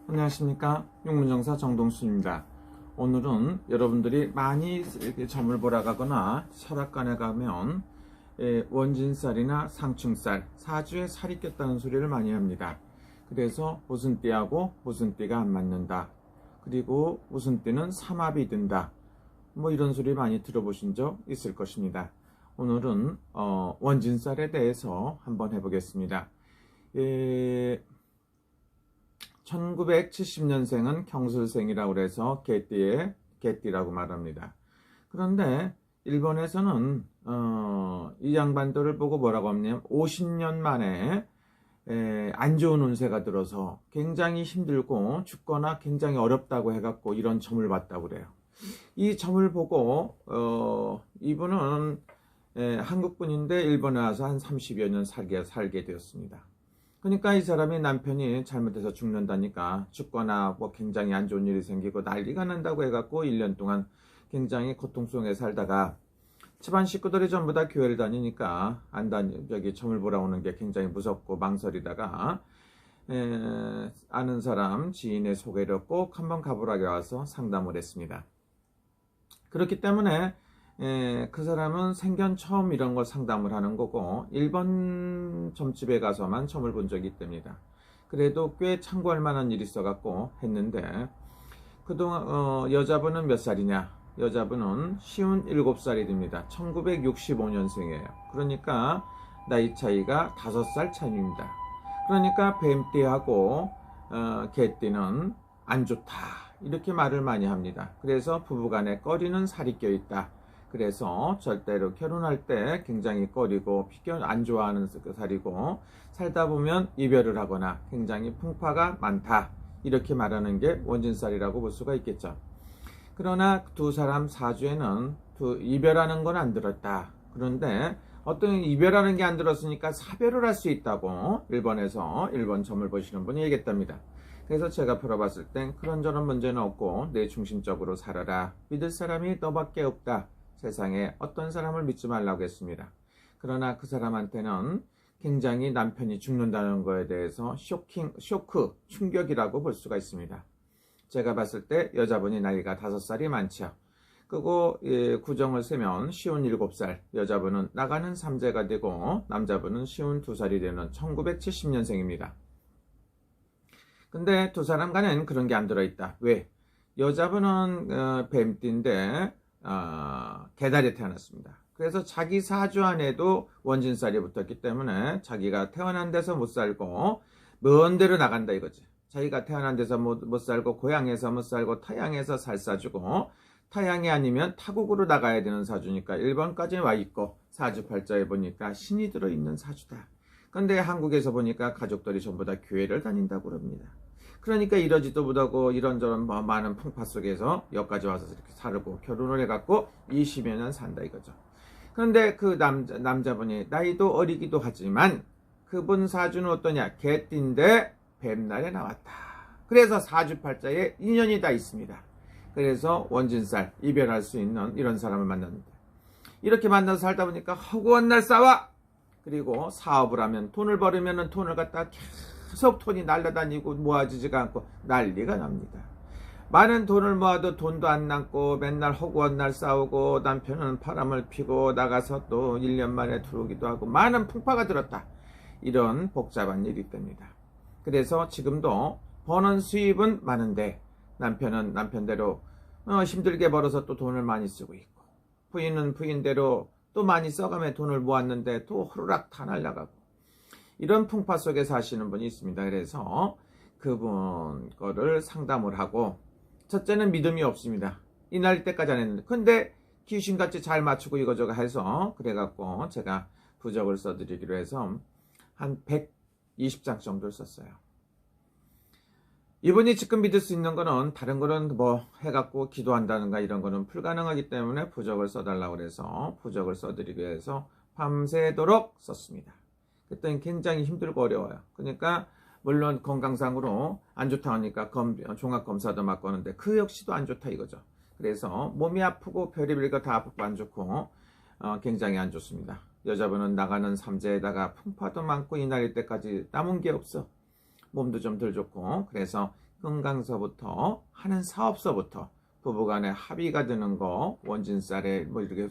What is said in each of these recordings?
안녕하십니까, 육문정사 정동수입니다. 오늘은 여러분들이 많이 이렇게 점을 보러 가거나 철학관에 가면 원진살이나 상충살, 사주에 살이 꼈다는 소리를 많이 합니다. 그래서 무슨 띠하고 무슨 띠가 안 맞는다, 그리고 무슨 띠는 삼합이 든다, 뭐 이런 소리 많이 들어보신 적 있을 것입니다. 오늘은 원진살에 대해서 한번 해보겠습니다. 1970년생은 경술생이라고 해서 개띠라고 말합니다. 그런데 일본에서는 이 양반들을 보고 뭐라고 하냐면 50년 만에 안 좋은 운세가 들어서 굉장히 힘들고 죽거나 굉장히 어렵다고 해갖고 이런 점을 봤다고 그래요. 이 점을 보고 이분은 한국분인데 일본에 와서 한 30여 년 살게 되었습니다. 그러니까 이 사람이 남편이 잘못해서 죽는다니까, 죽거나 뭐 굉장히 안 좋은 일이 생기고 난리가 난다고 해갖고 1년 동안 굉장히 고통 속에 살다가 집안 식구들이 전부 다 교회를 다니니까 점을 보러 오는 게 굉장히 무섭고 망설이다가 아는 사람 지인의 소개로 꼭 한번 가보라고 와서 상담을 했습니다. 그렇기 때문에 그 사람은 생전 처음 이런 걸 상담을 하는 거고, 일본 점집에 가서만 점을 본 적이 있답니다. 그래도 꽤 참고할 만한 일이 있어갖고 했는데, 그동안 여자분은 몇 살이냐? 여자분은 57살이 됩니다. 1965년생이에요. 그러니까 나이 차이가 5살 차이입니다. 그러니까 뱀띠하고 개띠는 안 좋다, 이렇게 말을 많이 합니다. 그래서 부부간에 꺼리는 살이 껴있다. 그래서 절대로 결혼할 때 굉장히 꺼리고 안 좋아하는 살이고, 살다 보면 이별을 하거나 굉장히 풍파가 많다, 이렇게 말하는 게 원진살이라고 볼 수가 있겠죠. 그러나 두 사람 사주에는 이별하는 건 안 들었다. 그런데 어떤 이별하는 게 안 들었으니까 사별을 할 수 있다고 일본에서 일본 점을 보시는 분이 얘기했답니다. 그래서 제가 풀어봤을 땐 그런저런 문제는 없고 내 중심적으로 살아라, 믿을 사람이 너밖에 없다, 세상에 어떤 사람을 믿지 말라고 했습니다. 그러나 그 사람한테는 굉장히 남편이 죽는다는 거에 대해서 충격이라고 볼 수가 있습니다. 제가 봤을 때 여자분이 나이가 5살이 많죠. 그리고 구정을 세면 57살, 여자분은 나가는 3제가 되고 남자분은 52살이 되는 1970년생입니다. 근데 두 사람 간에는 그런 게 안 들어있다. 왜? 여자분은 뱀띠인데 개달에 태어났습니다. 그래서 자기 사주 안에도 원진살이 붙었기 때문에 자기가 태어난 데서 못 살고 먼 데로 나간다 이거지. 자기가 태어난 데서 못 살고 고향에서 못 살고 타양에서 살 사주고, 타양이 아니면 타국으로 나가야 되는 사주니까 일본까지 와 있고, 사주팔자에 보니까 신이 들어있는 사주다. 근데 한국에서 보니까 가족들이 전부 다 교회를 다닌다고 그럽니다. 그러니까 이러지도 못하고 이런저런 많은 풍파 속에서 여기까지 와서 이렇게 살고 결혼을 해갖고 20여 년 산다 이거죠. 그런데 그 남자분이 나이도 어리기도 하지만 그분 사주는 어떠냐? 개띠인데 뱀날에 나왔다. 그래서 사주팔자에 인연이 다 있습니다. 그래서 원진살, 이별할 수 있는 이런 사람을 만났는데, 이렇게 만나서 살다 보니까 허구한 날 싸워. 그리고 사업을 하면 돈을 벌으면 돈을 갖다 계속 돈이 날아다니고 모아지지가 않고 난리가 납니다. 많은 돈을 모아도 돈도 안 남고 맨날 허구한 날 싸우고, 남편은 바람을 피고 나가서 또 1년 만에 들어오기도 하고 많은 풍파가 들었다. 이런 복잡한 일이 있답니다. 그래서 지금도 버는 수입은 많은데 남편은 남편대로 힘들게 벌어서 또 돈을 많이 쓰고 있고, 부인은 부인대로 또 많이 써가며 돈을 모았는데 또 호루락 다 날아가고, 이런 풍파 속에 사시는 분이 있습니다. 그래서 그분 거를 상담을 하고, 첫째는 믿음이 없습니다. 이 날 때까지 안 했는데, 근데 귀신같이 잘 맞추고 이거저거 해서 그래갖고 제가 부적을 써드리기로 해서 한 120장 정도를 썼어요. 이분이 지금 믿을 수 있는 거는, 다른 거는 뭐 해갖고 기도한다는가 이런 거는 불가능하기 때문에 부적을 써달라고 그래서 부적을 써드리기 위해서 밤새도록 썼습니다. 그랬더니 굉장히 힘들고 어려워요. 그러니까 물론 건강상으로 안 좋다 하니까 종합검사도 맞고 하는데 그 역시도 안 좋다 이거죠. 그래서 몸이 아프고 별의별 거 다 아프고 안 좋고 굉장히 안 좋습니다. 여자분은 나가는 3제에다가 풍파도 많고 이 나이 때까지 남은 게 없어. 몸도 좀 덜 좋고, 그래서 건강서부터 하는 사업서부터 부부간에 합의가 드는 거, 원진살에 뭐 이렇게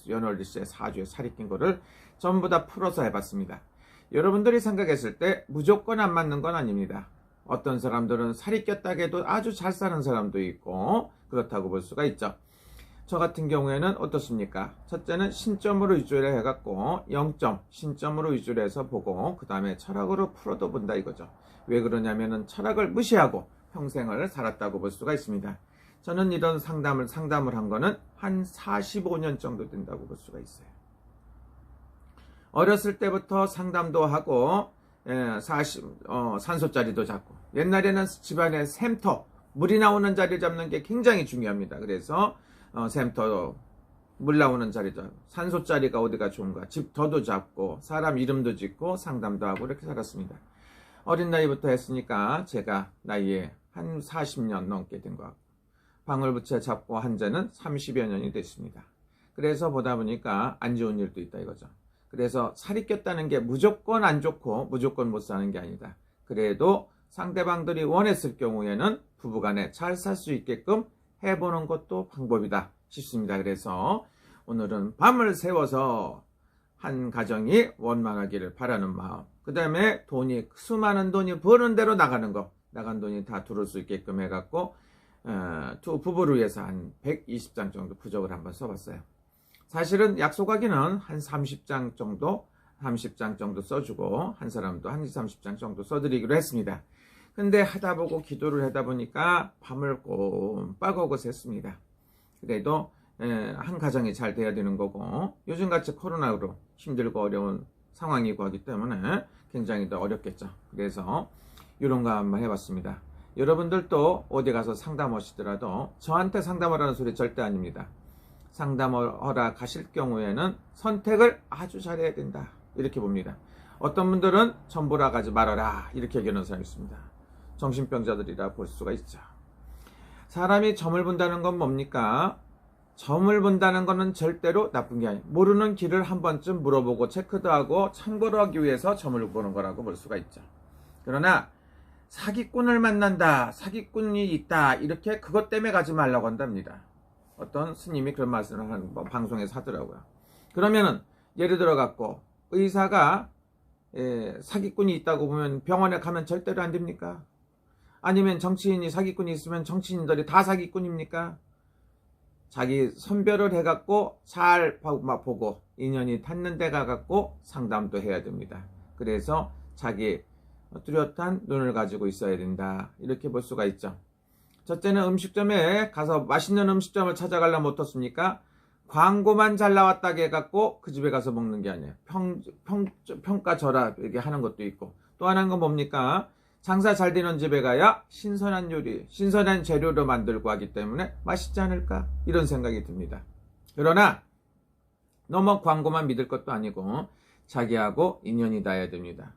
연월일세 사주에 살이 낀 거를 전부 다 풀어서 해봤습니다. 여러분들이 생각했을 때 무조건 안 맞는 건 아닙니다. 어떤 사람들은 살이 꼈다고 해도 아주 잘 사는 사람도 있고 그렇다고 볼 수가 있죠. 저 같은 경우에는 어떻습니까? 첫째는 신점으로 위주를 해갖고 0점 신점으로 위주를 해서 보고 그 다음에 철학으로 풀어도 본다 이거죠. 왜 그러냐면은 철학을 무시하고 평생을 살았다고 볼 수가 있습니다. 저는 이런 상담을 한 거는 한 45년 정도 된다고 볼 수가 있어요. 어렸을 때부터 상담도 하고 산소자리도 잡고, 옛날에는 집안에 샘터 물이 나오는 자리 잡는 게 굉장히 중요합니다. 그래서 샘터 물 나오는 자리 잡고, 산소자리가 어디가 좋은가 집터도 잡고 사람 이름도 짓고 상담도 하고 이렇게 살았습니다. 어린 나이부터 했으니까 제가 나이에 한 40년 넘게 된 것 같고, 방울부채 잡고 한 지는 30여 년이 됐습니다. 그래서 보다 보니까 안 좋은 일도 있다 이거죠. 그래서 살이 꼈다는 게 무조건 안 좋고 무조건 못 사는 게 아니다. 그래도 상대방들이 원했을 경우에는 부부간에 잘 살 수 있게끔 해보는 것도 방법이다 싶습니다. 그래서 오늘은 밤을 새워서 한 가정이 원만하기를 바라는 마음, 그 다음에 수많은 돈이 버는 대로 나가는 거, 나간 돈이 다 들어올 수 있게끔 해갖고 두 부부를 위해서 한 120장 정도 부적을 한번 써봤어요. 사실은 약속하기는 한 30장 정도 써주고 한 사람도 한 30장 정도 써드리기로 했습니다. 근데 하다 보고 기도를 하다 보니까 밤을 꼼빡하고 샜습니다. 그래도 한 가정이 잘 돼야 되는 거고, 요즘같이 코로나로 힘들고 어려운 상황이고 하기 때문에 굉장히 더 어렵겠죠. 그래서 이런 거 한번 해봤습니다. 여러분들도 어디 가서 상담하시더라도 저한테 상담하라는 소리 절대 아닙니다. 상담하러 가실 경우에는 선택을 아주 잘해야 된다 이렇게 봅니다. 어떤 분들은 전보라 가지 말아라 이렇게 얘기하는 사람이 있습니다. 정신병자들이라 볼 수가 있죠. 사람이 점을 본다는 건 뭡니까? 점을 본다는 것은 절대로 나쁜 게 아니에요. 모르는 길을 한 번쯤 물어보고 체크도 하고 참고를 하기 위해서 점을 보는 거라고 볼 수가 있죠. 그러나 사기꾼을 만난다, 사기꾼이 있다 이렇게 그것 때문에 가지 말라고 한답니다. 어떤 스님이 그런 말씀을 하는 방송에서 하더라고요. 그러면은 예를 들어 갖고 의사가 사기꾼이 있다고 보면 병원에 가면 절대로 안 됩니까? 아니면 정치인이 사기꾼이 있으면 정치인들이 다 사기꾼입니까? 자기 선별을 해갖고 잘 보고 인연이 닿는 데 가갖고 상담도 해야 됩니다. 그래서 자기 뚜렷한 눈을 가지고 있어야 된다 이렇게 볼 수가 있죠. 첫째는 음식점에 가서 맛있는 음식점을 찾아가려면 어떻습니까? 광고만 잘 나왔다고 해갖고 그 집에 가서 먹는 게 아니에요. 평가절하 이렇게 하는 것도 있고, 또 하나는 건 뭡니까? 장사 잘 되는 집에 가야 신선한 요리, 신선한 재료로 만들고 하기 때문에 맛있지 않을까? 이런 생각이 듭니다. 그러나 너무 광고만 믿을 것도 아니고 자기하고 인연이 닿아야 됩니다.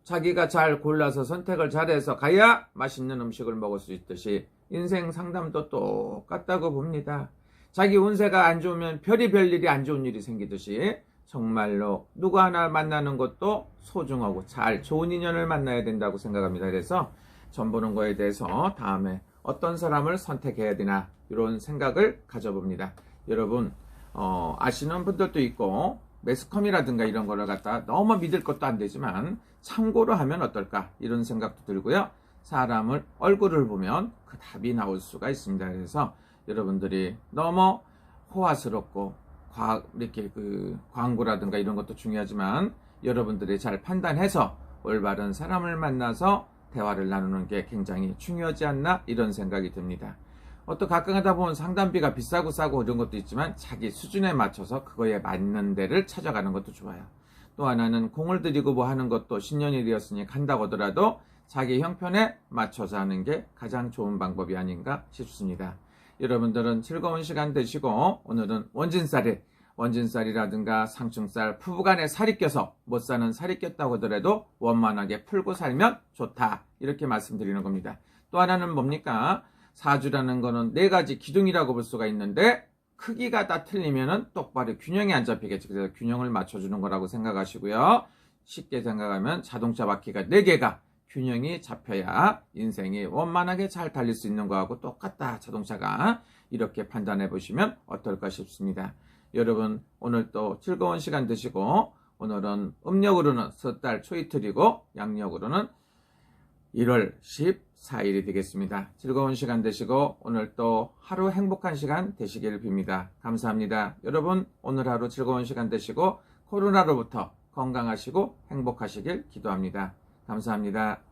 자기가 잘 골라서 선택을 잘해서 가야 맛있는 음식을 먹을 수 있듯이 인생 상담도 똑같다고 봅니다. 자기 운세가 안 좋으면 별의별 일이 안 좋은 일이 생기듯이 정말로 누구 하나 만나는 것도 소중하고 잘 좋은 인연을 만나야 된다고 생각합니다. 그래서 점 보는 거에 대해서 다음에 어떤 사람을 선택해야 되나 이런 생각을 가져봅니다. 여러분 아시는 분들도 있고 매스컴이라든가 이런 거를 갖다 너무 믿을 것도 안 되지만 참고로 하면 어떨까 이런 생각도 들고요. 사람을 얼굴을 보면 그 답이 나올 수가 있습니다. 그래서 여러분들이 너무 호화스럽고 이렇게 광고라든가 이런 것도 중요하지만 여러분들이 잘 판단해서 올바른 사람을 만나서 대화를 나누는 게 굉장히 중요하지 않나 이런 생각이 듭니다. 또 가끔 하다 보면 상담비가 비싸고 싸고 이런 것도 있지만 자기 수준에 맞춰서 그거에 맞는 데를 찾아가는 것도 좋아요. 또 하나는 공을 들이고 뭐 하는 것도 신년이 되었으니 간다고 하더라도 자기 형편에 맞춰서 하는 게 가장 좋은 방법이 아닌가 싶습니다. 여러분들은 즐거운 시간 되시고, 오늘은 원진살이라든가 상충살, 부부간에 살이 껴서 못 사는 살이 꼈다고 하더라도 원만하게 풀고 살면 좋다 이렇게 말씀드리는 겁니다. 또 하나는 뭡니까? 사주라는 거는 4가지 기둥이라고 볼 수가 있는데 크기가 다 틀리면은 똑바로 균형이 안 잡히겠죠. 그래서 균형을 맞춰주는 거라고 생각하시고요. 쉽게 생각하면 자동차 바퀴가 4개가 균형이 잡혀야 인생이 원만하게 잘 달릴 수 있는 거하고 똑같다, 자동차가. 이렇게 판단해 보시면 어떨까 싶습니다. 여러분, 오늘 또 즐거운 시간 되시고, 오늘은 음력으로는 섣달 초이틀이고 양력으로는 1월 14일이 되겠습니다. 즐거운 시간 되시고 오늘 또 하루 행복한 시간 되시기를 빕니다. 감사합니다. 여러분, 오늘 하루 즐거운 시간 되시고 코로나로부터 건강하시고 행복하시길 기도합니다. 감사합니다.